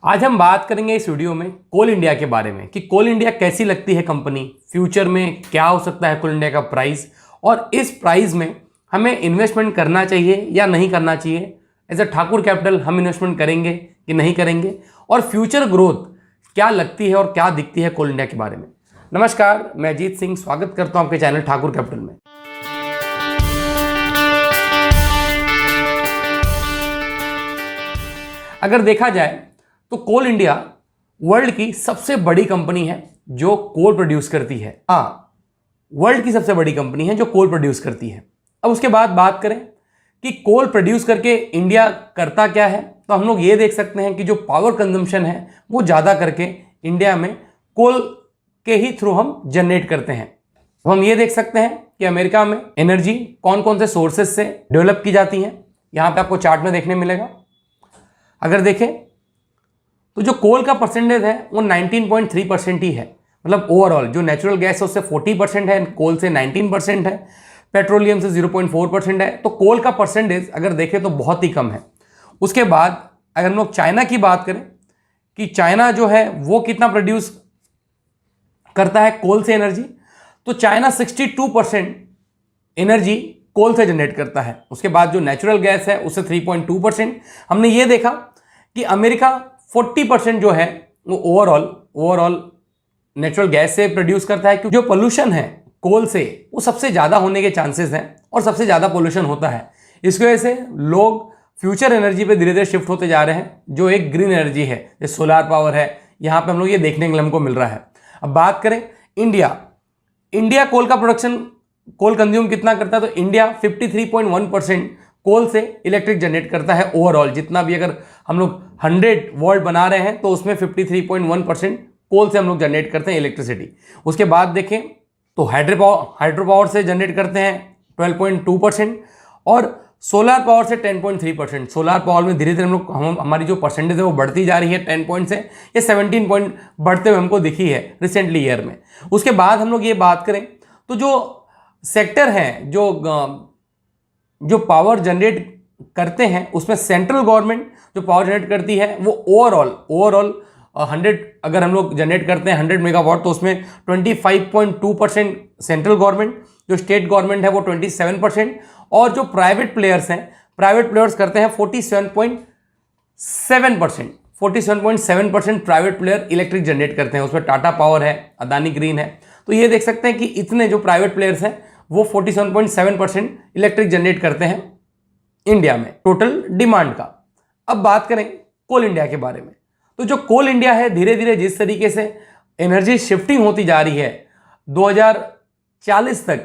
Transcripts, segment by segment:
आज हम बात करेंगे इस वीडियो में कोल इंडिया के बारे में कि कोल इंडिया कैसी लगती है कंपनी, फ्यूचर में क्या हो सकता है कोल इंडिया का प्राइस और इस प्राइस में हमें इन्वेस्टमेंट करना चाहिए या नहीं करना चाहिए। एज अ ठाकुर कैपिटल हम इन्वेस्टमेंट करेंगे कि नहीं करेंगे और फ्यूचर ग्रोथ क्या लगती है और क्या दिखती है कोल इंडिया के बारे में। नमस्कार, मैं अजीत सिंह स्वागत करता हूं आपके चैनल ठाकुर कैपिटल में। अगर देखा जाए तो कोल इंडिया वर्ल्ड की सबसे बड़ी कंपनी है जो कोल प्रोड्यूस करती है। वर्ल्ड की सबसे बड़ी कंपनी है जो कोल प्रोड्यूस करती है। अब उसके बाद बात करें कि कोल प्रोड्यूस करके इंडिया करता क्या है, तो हम लोग ये देख सकते हैं कि जो पावर कंजम्पशन है वो ज़्यादा करके इंडिया में कोल के ही थ्रू हम जनरेट करते हैं। तो हम ये देख सकते हैं कि अमेरिका में एनर्जी कौन कौन से सोर्सेज से डेवलप की जाती है, यहाँ पे आपको चार्ट में देखने मिलेगा। अगर देखें तो जो कोल का परसेंटेज है वो 19.3% ही है, मतलब ओवरऑल जो नेचुरल गैस है उससे 40% है, कोल से 19% है, पेट्रोलियम से 0.4% है। तो कोल का परसेंटेज अगर देखें तो बहुत ही कम है। उसके बाद अगर हम लोग चाइना की बात करें कि चाइना जो है वो कितना प्रोड्यूस करता है कोल से एनर्जी, तो चाइना 62% एनर्जी कोल से जनरेट करता है। उसके बाद जो नेचुरल गैस है उससे 3.2%। हमने ये देखा कि अमेरिका 40% जो है वो ओवरऑल नेचुरल गैस से प्रोड्यूस करता है, क्योंकि जो पोल्यूशन है कोल से वो सबसे ज़्यादा होने के चांसेस हैं और सबसे ज़्यादा पोल्यूशन होता है। इसकी वजह से लोग फ्यूचर एनर्जी पे धीरे धीरे शिफ्ट होते जा रहे हैं, जो एक ग्रीन एनर्जी है, जैसे सोलार पावर है। यहाँ पे हम लोग ये देखने के लिए हमको मिल रहा है। अब बात करें इंडिया कोल का प्रोडक्शन, कोल कंज्यूम कितना करता है, तो इंडिया 53.1% कोल से इलेक्ट्रिक जनरेट करता है ओवरऑल। जितना भी अगर हम लोग 100 वॉल्ट बना रहे हैं तो उसमें 53.1% कोल से हम लोग जनरेट करते हैं इलेक्ट्रिसिटी। उसके बाद देखें तो हाइड्रो पावर से जनरेट करते हैं 12.2% और सोलार पावर से 10.3%। सोलार पावर में धीरे धीरे हमारी जो परसेंटेज है वो बढ़ती जा रही है 10 पॉइंट से, ये 17 पॉइंट बढ़ते हुए हमको दिखी है रिसेंटली ईयर में। उसके बाद हम लोग ये बात करें तो जो सेक्टर हैं जो पावर जनरेट करते हैं उसमें सेंट्रल गवर्नमेंट जो पावर जनरेट करती है वो ओवरऑल 100 अगर हम लोग जनरेट करते हैं 100 मेगावाट, तो उसमें 25.2% सेंट्रल गवर्नमेंट, जो स्टेट गवर्नमेंट है वो 27% और जो प्राइवेट प्लेयर्स करते हैं 47% प्राइवेट प्लेयर इलेक्ट्रिक जनरेट करते हैं। उसमें टाटा पावर है, अदानी ग्रीन है। तो ये देख सकते हैं कि इतने जो प्राइवेट प्लेयर्स हैं वो 47.7% इलेक्ट्रिक जनरेट करते हैं इंडिया में टोटल डिमांड का। अब बात करें कोल इंडिया के बारे में, तो जो कोल इंडिया है धीरे धीरे जिस तरीके से एनर्जी शिफ्टिंग होती जा रही है 2040 तक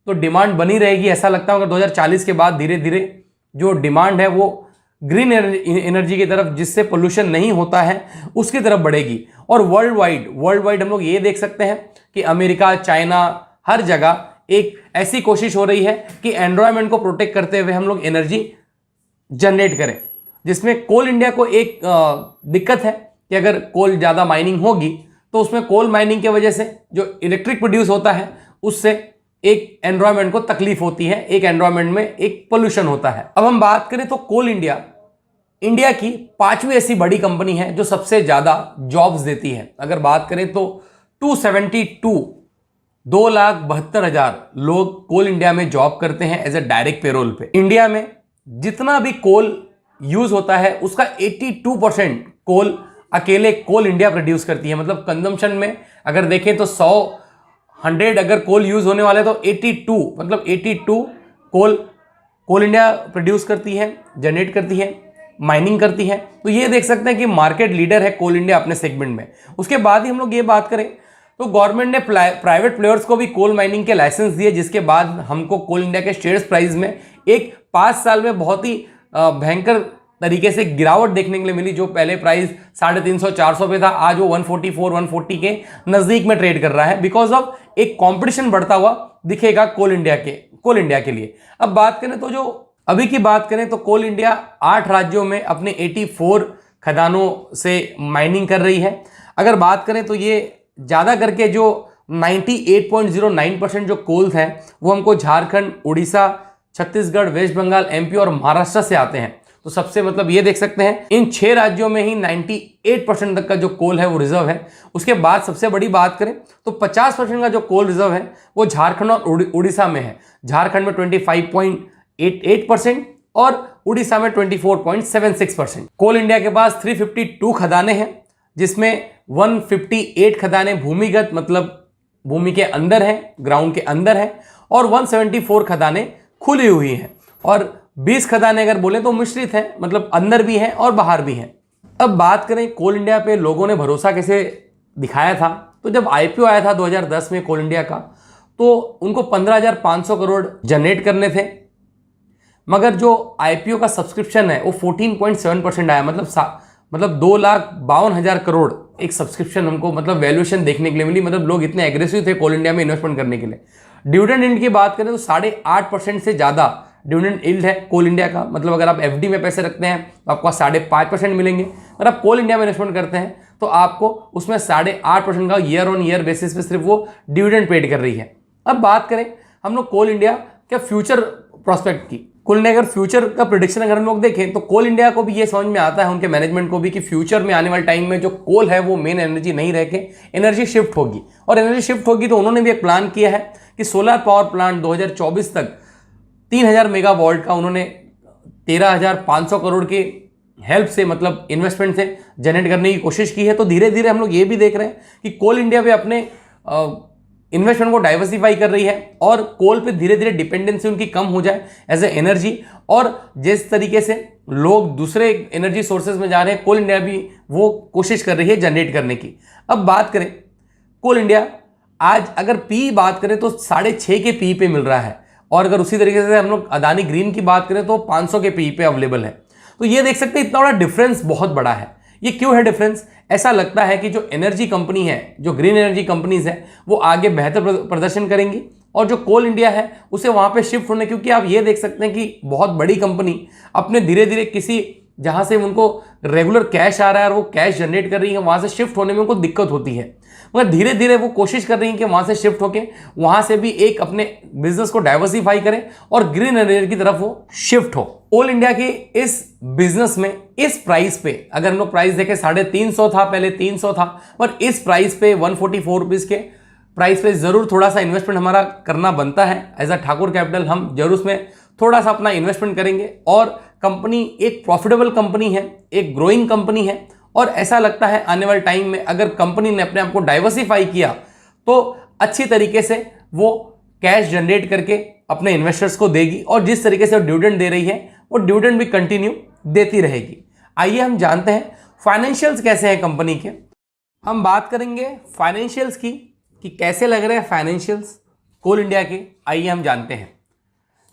तो डिमांड बनी रहेगी। ऐसा लगता है कि 2040 के बाद धीरे धीरे जो डिमांड है वो ग्रीन एनर्जी की तरफ, जिससे पोल्यूशन नहीं होता है, उसकी तरफ बढ़ेगी। और वर्ल्ड वाइड हम लोग ये देख सकते हैं कि अमेरिका, चाइना, हर जगह एक ऐसी कोशिश हो रही है कि एनवायरनमेंट को प्रोटेक्ट करते हुए हम लोग एनर्जी जनरेट करें, जिसमें कोल इंडिया को एक दिक्कत है कि अगर कोल ज़्यादा माइनिंग होगी तो उसमें कोल माइनिंग की वजह से जो इलेक्ट्रिक प्रोड्यूस होता है उससे एक एनवायरनमेंट को तकलीफ होती है, एक एनवायरनमेंट में एक पोल्यूशन होता है। अब हम बात करें तो कोल इंडिया की 5वीं ऐसी बड़ी कंपनी है जो सबसे ज़्यादा जॉब्स देती है। अगर बात करें तो 2,72,000 लोग कोल इंडिया में जॉब करते हैं एज ए डायरेक्ट पेरोल पे। इंडिया में जितना भी कोल यूज होता है उसका 82% कोल अकेले कोल इंडिया प्रोड्यूस करती है। मतलब कंजम्पशन में अगर देखें तो 100 अगर कोल यूज होने वाले तो 82 कोल इंडिया प्रोड्यूस करती है, जनरेट करती है, माइनिंग करती है। तो ये देख सकते हैं कि मार्केट लीडर है कोल इंडिया अपने सेगमेंट में। उसके बाद ही हम लोग ये बात करें तो गवर्नमेंट ने प्राइवेट प्लेयर्स को भी कोल माइनिंग के लाइसेंस दिए, जिसके बाद हमको कोल इंडिया के शेयर्स प्राइस में एक 5 साल में बहुत ही भयंकर तरीके से गिरावट देखने के लिए मिली। जो पहले प्राइस 350-400 पे था, आज वो 140 के नज़दीक में ट्रेड कर रहा है, बिकॉज ऑफ एक कंपटीशन बढ़ता हुआ दिखेगा कोल इंडिया के लिए। अब बात करें तो जो अभी की बात करें तो कोल इंडिया 8 राज्यों में अपने 84 खदानों से माइनिंग कर रही है। अगर बात करें तो ये ज़्यादा करके जो 98.09% जो कोल्स हैं वो हमको झारखंड, उड़ीसा, छत्तीसगढ़, वेस्ट बंगाल, एमपी और महाराष्ट्र से आते हैं। तो तो सबसे मतलब ये देख सकते हैं इन 6 राज्यों में ही 98% तक का जो कोल है वो रिजर्व है। उसके बाद सबसे बड़ी बात करें तो 50% का जो कोल रिजर्व है वो झारखंड और उड़ीसा में है। झारखंड में 25.88% और उड़ीसा में 24.76%। कोल इंडिया के पास 352 खदानें हैं, जिसमें 158 खदानें भूमिगत मतलब भूमि के अंदर है, ग्राउंड के अंदर है, और 174 खदानें खुली हुई हैं, और 20 खदानें अगर बोले तो मिश्रित है, मतलब अंदर भी है और बाहर भी है। अब बात करें कोल इंडिया पे लोगों ने भरोसा कैसे दिखाया था, तो जब आईपीओ आया था 2010 में कोल इंडिया का, तो उनको 15,500 करोड़ जनरेट करने थे, मगर जो आईपीओ का सब्सक्रिप्शन है वो 14.7% आया, मतलब 2,52,000 करोड़ एक सब्सक्रिप्शन हमको मतलब वैल्यूएशन देखने के लिए मिली। मतलब लोग इतने एग्रेसिव थे कोल इंडिया में इन्वेस्टमेंट करने के लिए। डिविडेंड यील्ड की बात करें तो 8.5% से ज़्यादा डिविडेंड यील्ड है कोल इंडिया का। मतलब अगर आप एफडी में पैसे रखते हैं तो आपको 5.5% मिलेंगे, अगर आप कोल इंडिया में इन्वेस्टमेंट करते हैं तो आपको उसमें 8.5% का ईयर ऑन ईयर बेसिस पे सिर्फ वो डिविडेंड पेड कर रही है। अब बात करें हम लोग कोल इंडिया के फ्यूचर प्रोस्पेक्ट की। कोल इंडिया अगर फ्यूचर का प्रेडिक्शन अगर हम लोग देखें तो कोल इंडिया को भी ये समझ में आता है, उनके मैनेजमेंट को भी, कि फ्यूचर में आने वाले टाइम में जो कोल है वो मेन एनर्जी नहीं रह के एनर्जी शिफ्ट होगी, और एनर्जी शिफ्ट होगी तो उन्होंने भी एक प्लान किया है कि सोलर पावर प्लांट 2024 तक 3,000 मेगावाट का उन्होंने 13,500 करोड़ के हेल्प से मतलब इन्वेस्टमेंट से जनरेट करने की कोशिश की है। तो धीरे धीरे हम लोग ये भी देख रहे हैं कि कोल इंडिया भी अपने इन्वेस्टमेंट को डाइवर्सिफाई कर रही है और कोल पे धीरे धीरे डिपेंडेंसी उनकी कम हो जाए एज ए एनर्जी। और जिस तरीके से लोग दूसरे एनर्जी सोर्सेज में जा रहे हैं, कोल इंडिया भी वो कोशिश कर रही है जनरेट करने की। अब बात करें कोल इंडिया, आज अगर पी बात करें तो 6.5 के पी पे मिल रहा है, और अगर उसी तरीके से हम लोग अदानी ग्रीन की बात करें तो 500 के पी पे अवेलेबल है। तो ये देख सकते हैं इतना बड़ा डिफरेंस बहुत बड़ा है। ये क्यों है डिफरेंस? ऐसा लगता है कि जो एनर्जी कंपनी है, जो ग्रीन एनर्जी कंपनीज है, वो आगे बेहतर प्रदर्शन करेंगी, और जो कोल इंडिया है उसे वहां पे शिफ्ट होने, क्योंकि आप ये देख सकते हैं कि बहुत बड़ी कंपनी अपने धीरे धीरे किसी जहां से उनको रेगुलर कैश आ रहा है और वो कैश जनरेट कर रही है, वहां से शिफ्ट होने में उनको दिक्कत होती है, मगर धीरे धीरे वो कोशिश कर रही है कि वहां से शिफ्ट होके वहां से भी एक अपने बिजनेस को डाइवर्सिफाई करें और ग्रीन एनर्जी की तरफ वो शिफ्ट हो। कोल इंडिया के इस बिजनेस में इस प्राइस पे अगर हम लोग प्राइस देखें 350 था, पहले 300 था, पर इस प्राइस पे 144 रुपीज के प्राइस पे जरूर थोड़ा सा इन्वेस्टमेंट हमारा करना बनता है। एज अ ठाकुर कैपिटल हम जरूर उसमें थोड़ा सा अपना इन्वेस्टमेंट करेंगे, और कंपनी एक प्रॉफिटेबल कंपनी है, एक ग्रोइंग कंपनी है, और ऐसा लगता है आने वाले टाइम में अगर कंपनी ने अपने आप को डाइवर्सिफाई किया तो अच्छी तरीके से वो कैश जनरेट करके अपने इन्वेस्टर्स को देगी, और जिस तरीके से वो डिविडेंड दे रही है वो डिविडेंड भी कंटिन्यू देती रहेगी। आइए हम जानते हैं फाइनेंशियल्स कैसे हैं कंपनी के। हम बात करेंगे फाइनेंशियल्स की कि कैसे लग रहे हैं फाइनेंशियल्स कोल इंडिया के। आइए हम जानते हैं।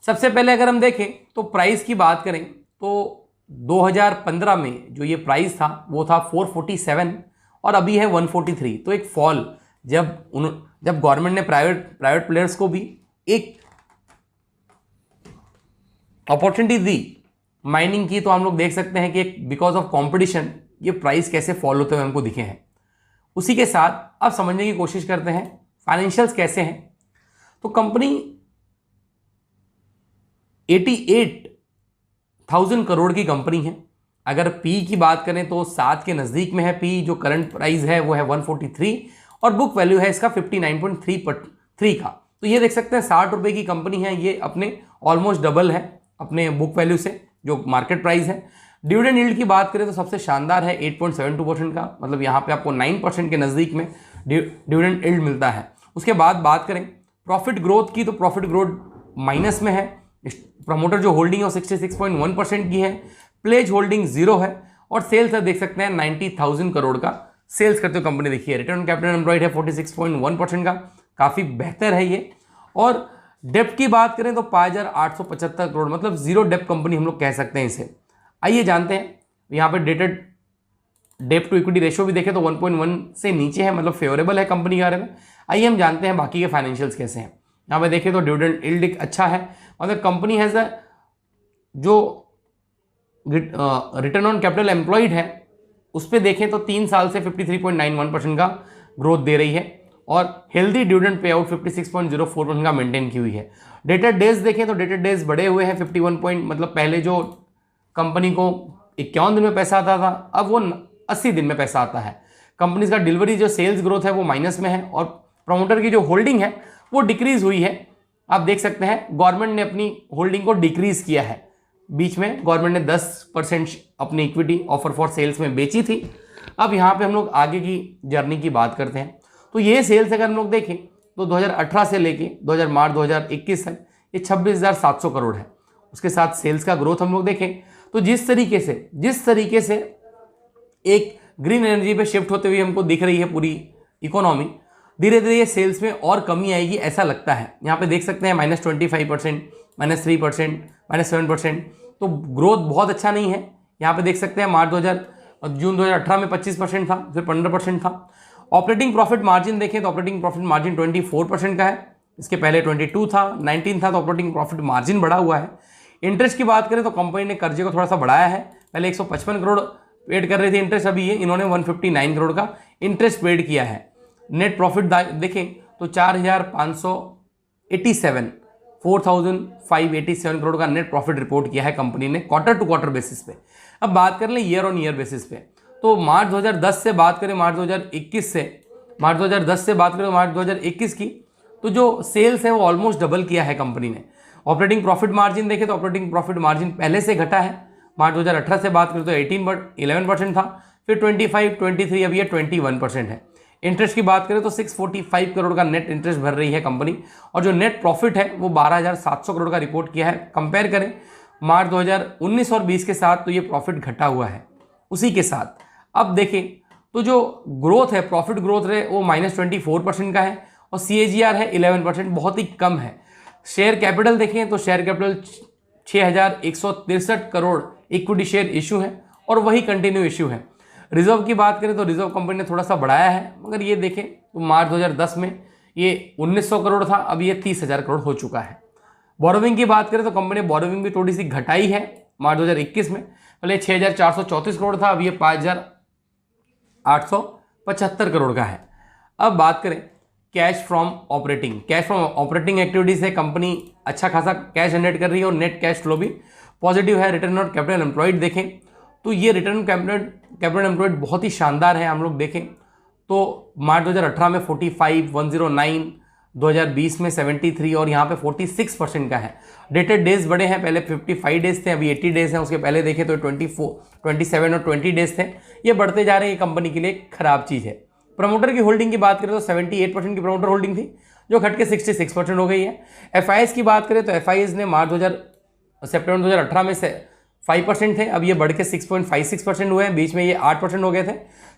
सबसे पहले अगर हम देखें तो प्राइस की बात करें तो 2015 में जो ये प्राइस था वो था 447 और अभी है 143। तो एक फॉल, जब गवर्नमेंट ने प्राइवेट प्लेयर्स को भी एक अपॉर्चुनिटी दी माइनिंग की, तो हम लोग देख सकते हैं कि बिकॉज ऑफ कंपटीशन ये प्राइस कैसे फॉल होते हुए हमको दिखे हैं। उसी के साथ अब समझने की कोशिश करते हैं फाइनेंशियल्स कैसे हैं। तो कंपनी 88,000 करोड़ की कंपनी है। अगर पी की बात करें तो 7 के नज़दीक में है पी, जो करंट प्राइस है वो है 143, और बुक वैल्यू है इसका 59.3 का। तो ये देख सकते हैं 60 रुपये की कंपनी है, ये अपने ऑलमोस्ट डबल है अपने बुक वैल्यू से जो मार्केट प्राइस है। डिविडेंड यील्ड की बात करें तो सबसे शानदार है 8.72% का, मतलब यहाँ पे आपको 9% के नज़दीक में डिविडेंड यील्ड मिलता है। उसके बाद बात करें प्रॉफिट ग्रोथ की, तो प्रॉफिट ग्रोथ माइनस में है। प्रमोटर जो होल्डिंग है वो 66.1% की है, प्लेज होल्डिंग 0 है, और सेल्स देख सकते हैं 90,000 करोड़ का सेल्स करते हुए कंपनी देखिए। रिटर्न ऑन कैपिटल एम्प्लॉयड है 46.1% का, काफ़ी बेहतर है ये। और डेप्ट की बात करें तो 5,875 करोड़, मतलब जीरो डेप्ट कंपनी हम लोग कह सकते हैं इसे। आइए जानते हैं यहाँ पे डेटेड डेप्ट टू इक्विटी रेशियो भी देखें तो 1.1 से नीचे है, मतलब फेवरेबल है कंपनी के बारे में। आइए हम जानते हैं बाकी के फाइनेंशियल्स कैसे हैं। यहाँ पे देखें तो डिविडेंड यील्ड अच्छा है, मतलब कंपनी हैज़ अ जो रिटर्न ऑन कैपिटल एम्प्लॉयड है उस पर देखें तो 3 साल से 53.91% का ग्रोथ दे रही है, और हेल्दी डिविडेंड पे आउट 56.04% का मेंटेन की हुई है। डेटेड डेज देखें तो डेटेड डेज बढ़े हुए हैं 51 पॉइंट, मतलब पहले जो कंपनी को 51 दिन में पैसा आता था, अब वो 80 दिन में पैसा आता है। कंपनी का डिलीवरी जो सेल्स ग्रोथ है वो माइनस में है और प्रमोटर की जो होल्डिंग है वो डिक्रीज हुई है। आप देख सकते हैं गवर्नमेंट ने अपनी होल्डिंग को डिक्रीज किया है। बीच में गवर्नमेंट ने 10% अपनी इक्विटी ऑफर फॉर सेल्स में बेची थी। अब यहाँ पे हम लोग आगे की जर्नी की बात करते हैं। तो ये सेल्स अगर हम लोग देखें तो 2018 से लेके मार्च 2021 तक ये 26,700 करोड़ है। उसके साथ सेल्स का ग्रोथ हम लोग देखें तो जिस तरीके से एक ग्रीन एनर्जी पे शिफ्ट होते हुए हमको दिख रही है पूरी इकोनॉमी, धीरे धीरे ये सेल्स में और कमी आएगी ऐसा लगता है। यहाँ पे देख सकते हैं -25%, -3%, -7%, तो ग्रोथ बहुत अच्छा नहीं है। यहाँ पे देख सकते हैं जून 2018 में 25% था, फिर 15% था। ऑपरेटिंग प्रॉफिट मार्जिन देखें तो ऑपरेटिंग प्रॉफिट मार्जिन 24% का है। इसके पहले 22 था, 19 था, तो ऑपरेटिंग प्रॉफिट मार्जिन बढ़ा हुआ है। इंटरेस्ट की बात करें तो कंपनी ने कर्जे को थोड़ा सा बढ़ाया है। पहले 155 करोड़ पेड कर रहे थे इंटरेस्ट, अभी ये इन्होंने 159 करोड़ का इंटरेस्ट पेड किया है। नेट प्रॉफिट देखें तो 4,587 करोड़ का नेट प्रॉफिट रिपोर्ट किया है कंपनी ने क्वार्टर टू क्वार्टर बेसिस पे। अब बात कर लें ईयर ऑन ईयर बेसिस पे, तो मार्च 2010 से बात करें मार्च 2021 की, तो जो सेल्स है वो ऑलमोस्ट डबल किया है कंपनी ने। ऑपरेटिंग प्रॉफिट मार्जिन देखें तो ऑपरेटिंग प्रॉफिट मार्जिन पहले से घटा है। मार्च 2018 से बात करें तो 11% था, फिर 25, 23, अब ये 21% है। इंटरेस्ट की बात करें तो 645 करोड़ का नेट इंटरेस्ट भर रही है कंपनी, और जो नेट प्रॉफिट है वो 12,700 करोड़ का रिपोर्ट किया है। कंपेयर करें मार्च 2019 और 20 के साथ तो ये प्रॉफिट घटा हुआ है। उसी के साथ अब देखें तो जो ग्रोथ है, प्रॉफिट ग्रोथ है वो -24% का है और CAGR है 11%, बहुत ही कम है। शेयर कैपिटल देखें तो share capital 6,163 crore equity share issue है और वही कंटिन्यू इशू है। रिजर्व की बात करें तो रिजर्व कंपनी ने थोड़ा सा बढ़ाया है, मगर ये देखें तो मार्च 2010 में ये 1900 करोड़ था, अब ये 30,000 करोड़ हो चुका है। बोरोविंग की बात करें तो कंपनी ने बोरोविंग भी थोड़ी सी घटाई है। मार्च 2021 में पहले 6,434 करोड़ था, अब ये 5,875 करोड़ का है। अब बात करें कैश फ्रॉम ऑपरेटिंग एक्टिविटीज से कंपनी अच्छा खासा कैश जनरेट कर रही है और नेट कैश फ्लो भी पॉजिटिव है। रिटर्न ऑन कैपिटल एम्प्लॉयड देखें तो ये रिटर्न कैपिटल एम्प्लॉयड बहुत ही शानदार है। हम लोग देखें तो मार्च 2018 में 45, 109, 2020 में 73 और यहाँ पे 46% का है। डेटेड डेज बड़े हैं, पहले 55 डेज थे, अभी 80 डेज हैं। उसके पहले देखें तो 24, 27 और 20 डेज थे। ये बढ़ते जा रहे हैं, ये कंपनी के लिए खराब चीज़ है। प्रमोटर की होल्डिंग की बात करें तो 78% की प्रमोटर होल्डिंग थी, जो घट के 66% हो गई है। FIs की बात करें तो FIs ने सितंबर 2018 में से 5% थे, अब ये बढ़ के 6.56% हुए हैं। बीच में ये 8% हो गए थे,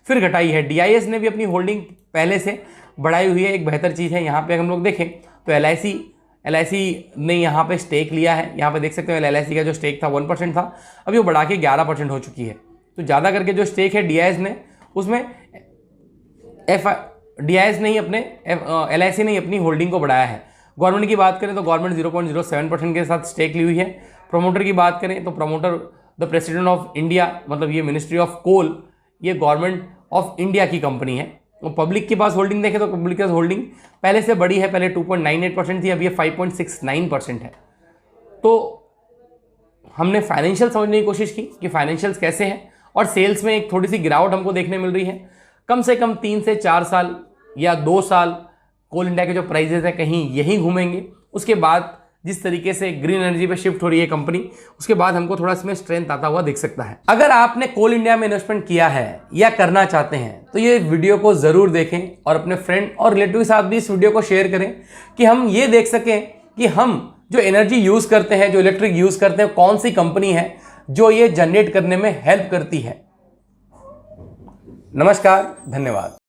फिर घटाई है। DIS ने भी अपनी होल्डिंग पहले से बढ़ाई हुई है, एक बेहतर चीज़ है। यहाँ पे हम लोग देखें तो LIC ने यहाँ पे स्टेक लिया है। यहाँ पे देख सकते हैं LIC का जो स्टेक था 1% था, अभी वो बढ़ा के 11% हो चुकी है। तो ज़्यादा करके जो स्टेक है DIS ने, उसमें DIS ने ही LIC ने ही अपनी होल्डिंग को बढ़ाया है। गवर्नमेंट की बात करें तो गवर्नमेंट 0.07% के साथ स्टेक ली हुई है। प्रमोटर की बात करें तो promoter the president of India, मतलब ये मिनिस्ट्री ऑफ कोल, ये गवर्नमेंट ऑफ इंडिया की कंपनी है। तो पब्लिक के पास होल्डिंग देखें तो पब्लिक के पास होल्डिंग पहले से बड़ी है, पहले 2.98% थी, अब ये 5.69% है। तो हमने फाइनेंशियल समझने की कोशिश की कि फाइनेंशियल्स कैसे हैं, और सेल्स में एक थोड़ी सी गिरावट हमको देखने मिल रही है। कम से कम 3 से 4 साल या 2 साल कोल इंडिया के जो प्राइजेस हैं कहीं यहीं घूमेंगे। उसके बाद जिस तरीके से ग्रीन एनर्जी पे शिफ्ट हो रही है कंपनी, उसके बाद हमको थोड़ा इसमें स्ट्रेंथ आता हुआ दिख सकता है। अगर आपने कोल इंडिया में इन्वेस्टमेंट किया है या करना चाहते हैं तो ये वीडियो को जरूर देखें और अपने फ्रेंड और रिलेटिव के साथ भी इस वीडियो को शेयर करें, कि हम ये देख सकें कि हम जो एनर्जी यूज करते हैं, जो इलेक्ट्रिक यूज करते हैं, कौन सी कंपनी है जो ये जनरेट करने में हेल्प करती है। नमस्कार, धन्यवाद।